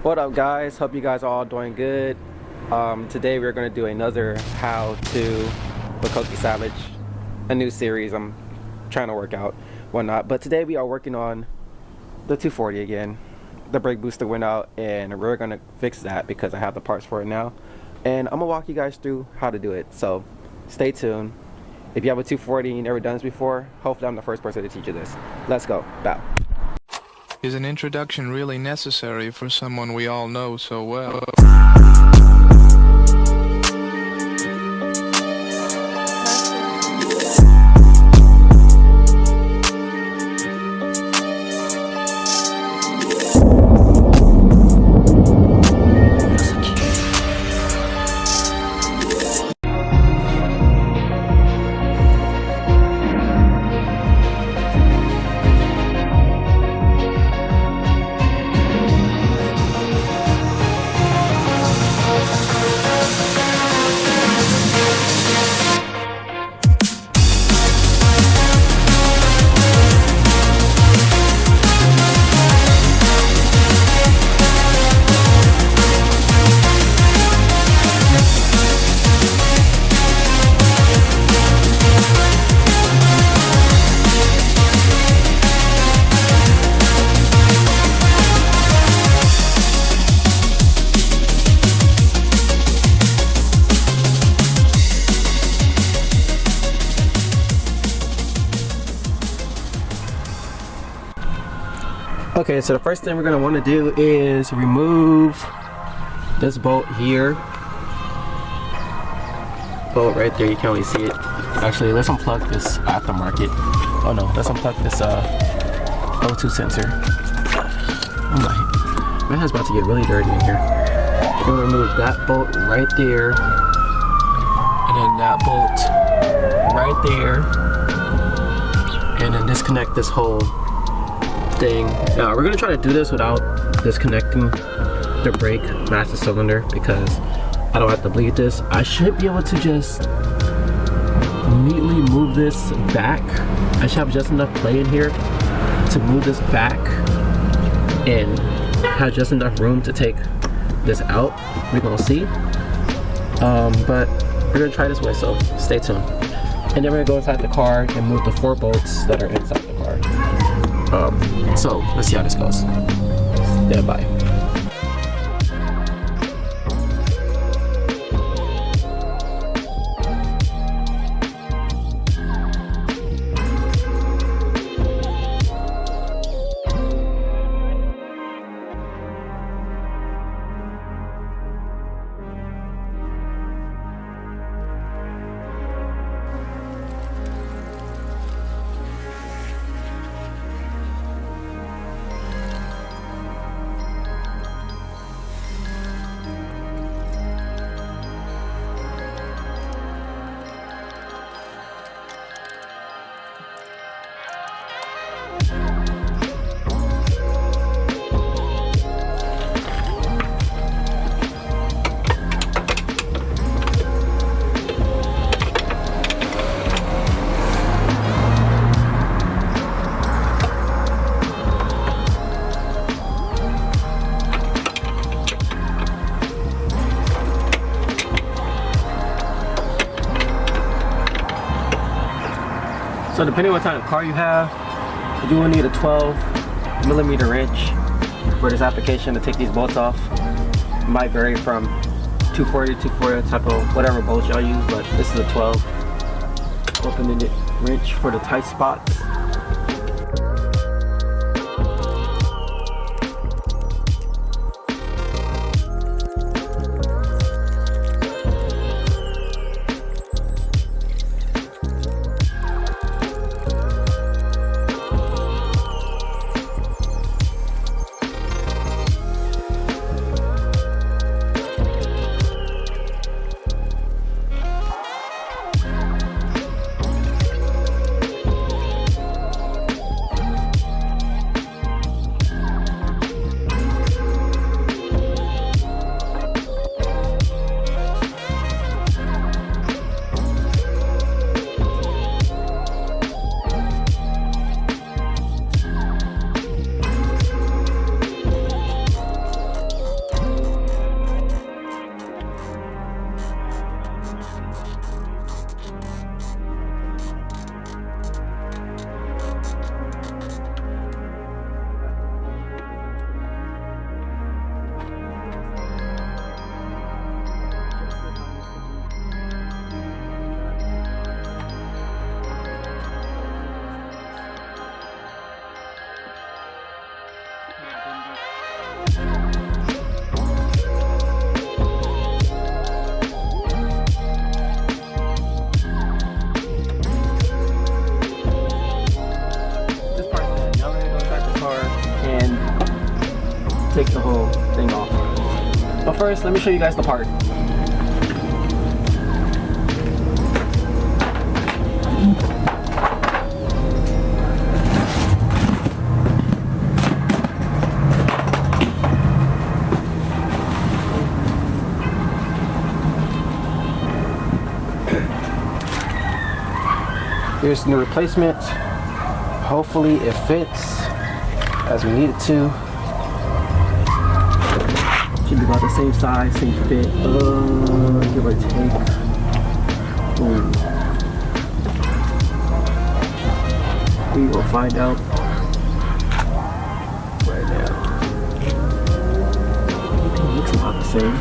What up, guys? Hope you guys are all doing good. Today we're going to do another how to with Koki Savage, a new series I'm trying to work out, whatnot. But today we are working on the 240 again. The brake booster went out and we're going to fix that because I have the parts for it now. And I'm going to walk you guys through how to do it. So stay tuned. If you have a 240 and you've never done this before, hopefully I'm the first person to teach you this. Let's go. Bow. Is an introduction really necessary for someone we all know so well? Okay, so the first thing we're going to want to do is remove this bolt here. Bolt right there, you can't really see it. Actually, let's unplug this aftermarket. Oh no, let's unplug this O2 sensor. Oh my hand's about to get really dirty in here. We're going to remove that bolt right there. And then that bolt right there. And then disconnect this whole thing. Now we're gonna try to do this without disconnecting the brake master cylinder because I don't have to bleed this. I should be able to just neatly move this back. I should have just enough play in here to move this back and have just enough room to take this out. We're gonna see. But we're gonna try this way, so stay tuned. And then we're gonna go inside the car and move the 4 bolts that are inside the car. So let's see how this goes. Stand by. So depending on what kind of car you have, you will need a 12mm wrench for this application to take these bolts off. It might vary from 240 to 240 type of whatever bolts y'all use, but this is a 12 open-ended wrench for the tight spots. take the whole thing off. But first, let me show you guys the part. Here's the replacement. Hopefully it fits as we need it to. Should be about the same size, same fit, give or take. Boom. We will find out right now. Everything looks about the same.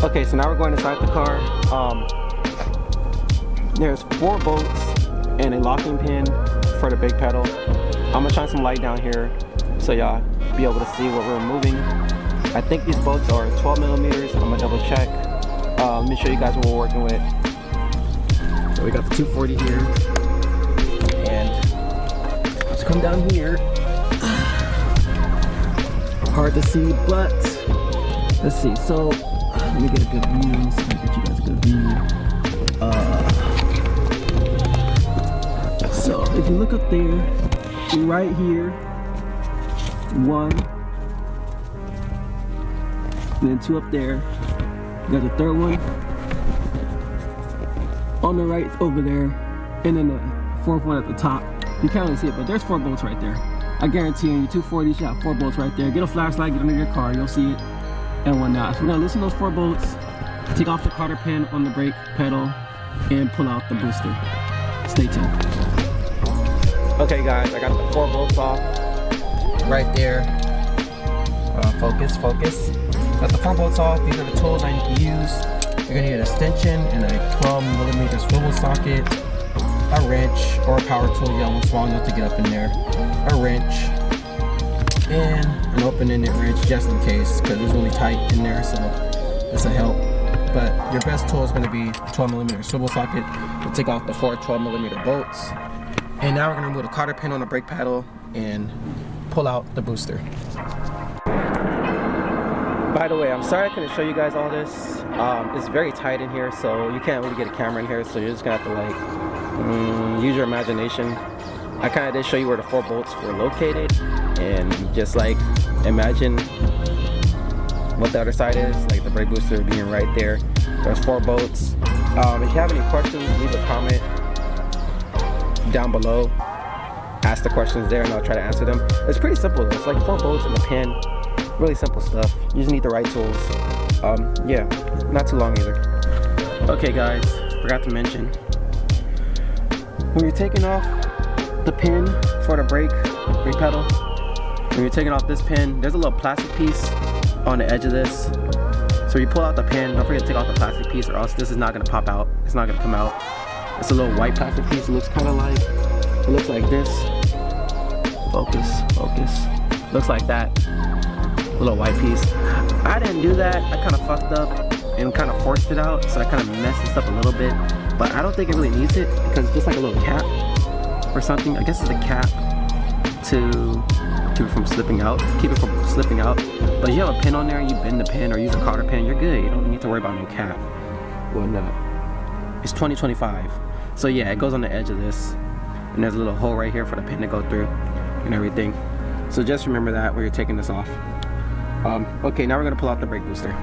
Okay, so now we're going inside the car. There's 4 bolts and a locking pin for the brake pedal. I'm gonna shine some light down here so y'all be able to see what we're removing. I think these bolts are 12 millimeters. I'm gonna double check. Let me show you guys what we're working with. So we got the 240 here, and let's come down here. Hard to see, but let's see. So let me get a good view. So let me get you guys a good view. So if you look up there, right here, 1, and then 2 up there. You got the 3rd one on the right over there, and then the 4th one at the top. You can't really see it, but there's 4 bolts right there. I guarantee you, 240 should have 4 bolts right there. Get a flashlight, get under your car, you'll see it, and whatnot. So we're gonna loosen those 4 bolts, take off the cotter pin on the brake pedal, and pull out the booster. Stay tuned. Okay guys, I got the 4 bolts off right there. Focus. Got the 4 bolts off. These are the tools I need to use. You're gonna need an extension and a 12 millimeter swivel socket, a wrench or a power tool. You want small enough to get up in there, a wrench, and an open-ended wrench just in case, because it's really tight in there, so this will help. But your best tool is going to be 12 millimeter swivel socket. We'll take off the 4 12 millimeter bolts. And now we're going to remove the cotter pin on the brake pedal and pull out the booster. By the way, I'm sorry I couldn't show you guys all this. It's very tight in here, so you can't really get a camera in here, so you're just going to have to use your imagination. I kind of did show you where the 4 bolts were located, and just like imagine what the other side is, like the brake booster being right there. There's 4 bolts. If you have any questions, leave a comment down below. Ask the questions there and I'll try to answer them. It's pretty simple. It's like 4 bolts and a pin. Really simple stuff. You just need the right tools. Yeah, not too long either. Okay guys, forgot to mention, when you're taking off the pin for the brake pedal, when you're taking off this pin, there's a little plastic piece on the edge of this. So you pull out the pin, don't forget to take off the plastic piece or else this is not going to pop out. It's not going to come out. It's a little white plastic piece. It looks kind of like, it looks like this. Focus. Looks like that. A little white piece. I didn't do that. I kind of fucked up and kind of forced it out. So I kind of messed this up a little bit. But I don't think it really needs it because it's just like a little cap or something. I guess it's a cap to keep it from slipping out. But if you have a pin on there and you bend the pin or use a cotter pin, you're good. You don't need to worry about no cap. Well, no. It's 2025. So yeah, it goes on the edge of this. And there's a little hole right here for the pin to go through and everything. So just remember that when you're taking this off. Okay, now we're gonna pull out the brake booster.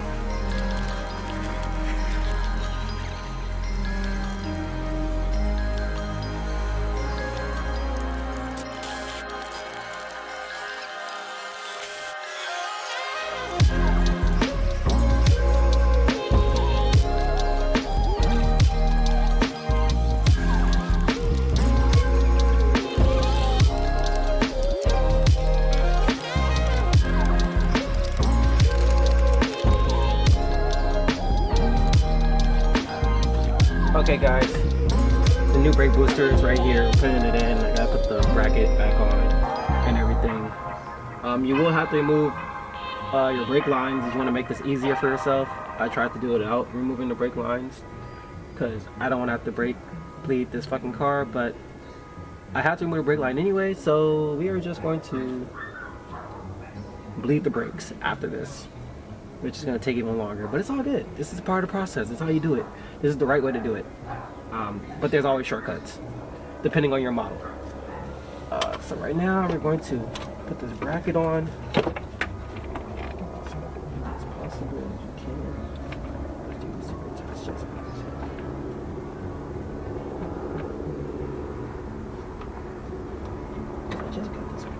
Okay guys, the new brake booster is right here. We're putting it in. I gotta put the bracket back on and everything. You will have to remove your brake lines if you want to make this easier for yourself. I tried to do it without removing the brake lines because I don't want to have to bleed this fucking car, but I have to remove the brake line anyway, so we are just going to bleed the brakes after this, which is going to take even longer, but it's all good. This is part of the process. It's how you do it. This is the right way to do it. But there's always shortcuts depending on your model. So right now we're going to put this bracket on as possible as you can. Do this just got this one.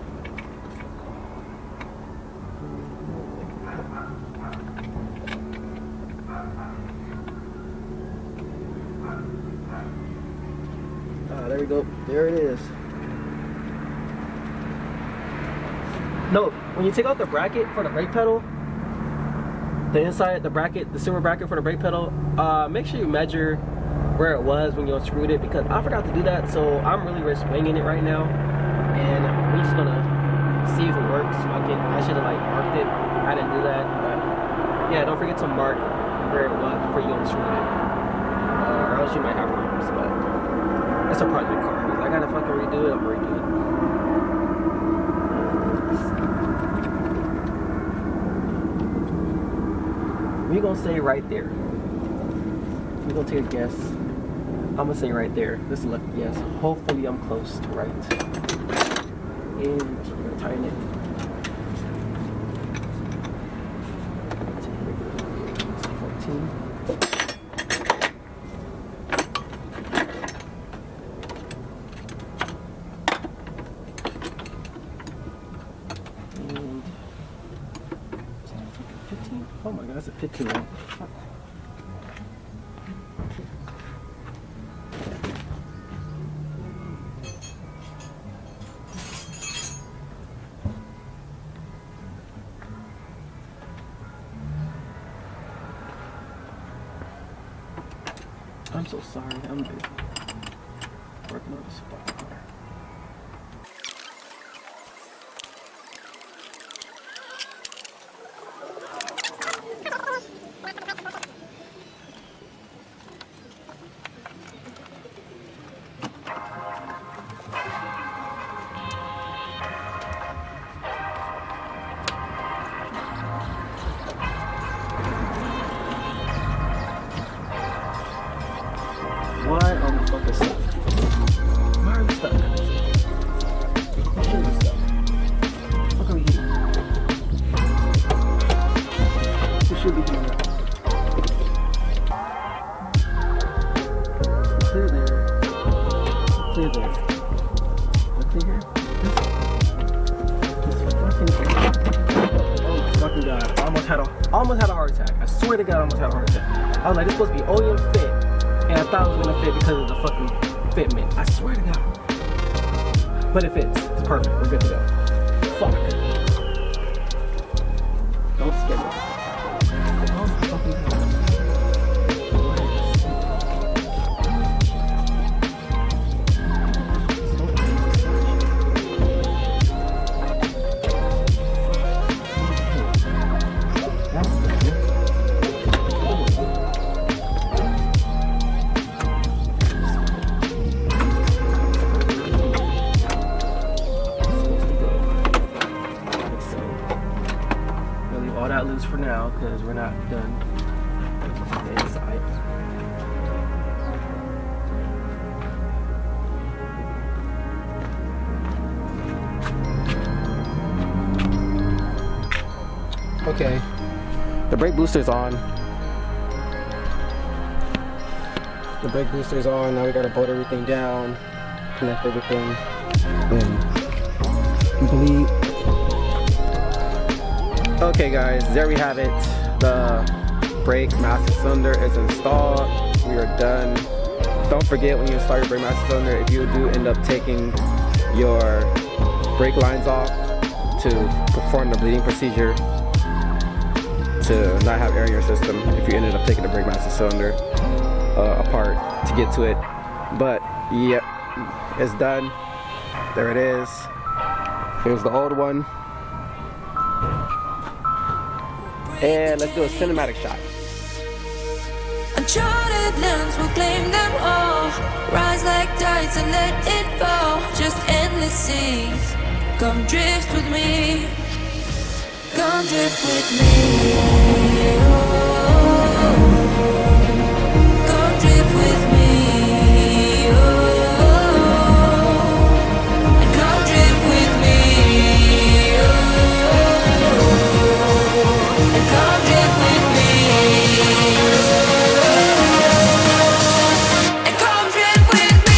There we go. There it is. No, when you take out the bracket for the brake pedal, the inside, the bracket, the silver bracket for the brake pedal, make sure you measure where it was when you unscrewed it, because I forgot to do that, so I'm really just winging it right now, and we're just gonna see if it works. I should have like marked it. I didn't do that, but yeah, don't forget to mark where it was before you unscrew it, or else you might have problems. But that's a part of the car. If I gotta fucking redo it, I'm gonna redo it. We're gonna say right there. We're gonna take a guess. I'm gonna say right there. This is a lucky guess. Hopefully I'm close to right. And we're gonna tighten it. S14. Oh my god, that's a 15 one. I'm so sorry, I'm busy working on this fucking car. Why on the fuck is stuck? Why are we stuck? We shouldn't be stuck. What are we doing? We should be doing that. Clear there. Clear there. Clear here? This fucking thing. Oh my fucking god. I almost had a heart attack. I swear to god I almost had a heart attack. I was like, this is supposed to be OEM fit. And I thought it was gonna fit because of the fucking fitment. I swear to god. But it fits. It's perfect. We're good to go. Fuck. Don't skip it. Oh my fucking god. All that loose for now because we're not done the inside. Okay, the brake booster's on. The brake booster's on. Now we gotta bolt everything down, connect everything, and bleed. Okay guys, there we have it. The brake master cylinder is installed. We are done. Don't forget when you install your brake master cylinder, if you do end up taking your brake lines off to perform the bleeding procedure to not have air in your system, if you ended up taking the brake master cylinder apart to get to it. But yep, it's done. There it is. Here's the old one. And let's do a cinematic shot. Uncharted lands will claim them all. Rise like tides and let it fall. Just endless seas. Come drift with me. Come drift with me. Oh. Come drift with me. Oh. And come drift with me. Oh. And come drift with me. And come drift with me.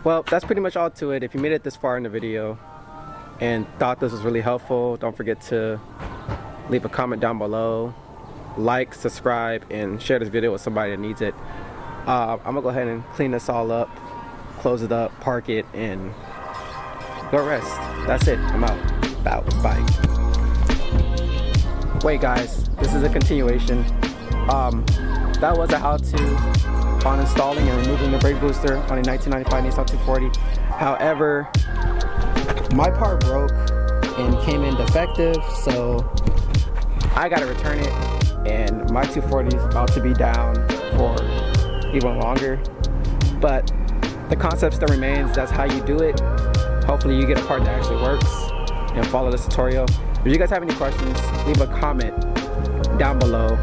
Well, that's pretty much all to it. If you made it this far in the video and thought this was really helpful, don't forget to leave a comment down below, like, subscribe, and share this video with somebody that needs it. I'm gonna go ahead and clean this all up, close it up, park it, and go rest. That's it. I'm out. Bye. Wait, guys, this is a continuation. That was a how-to on installing and removing the brake booster on a 1995 Nissan 240. However, my part broke and came in defective, so I gotta return it, and my 240 is about to be down for even longer. But the concept still remains. That's how you do it. Hopefully you get a part that actually works and follow this tutorial. If you guys have any questions, leave a comment down below.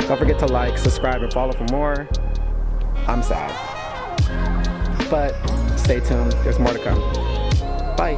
Don't forget to like, subscribe, and follow for more. I'm sad, but stay tuned, there's more to come. Bye.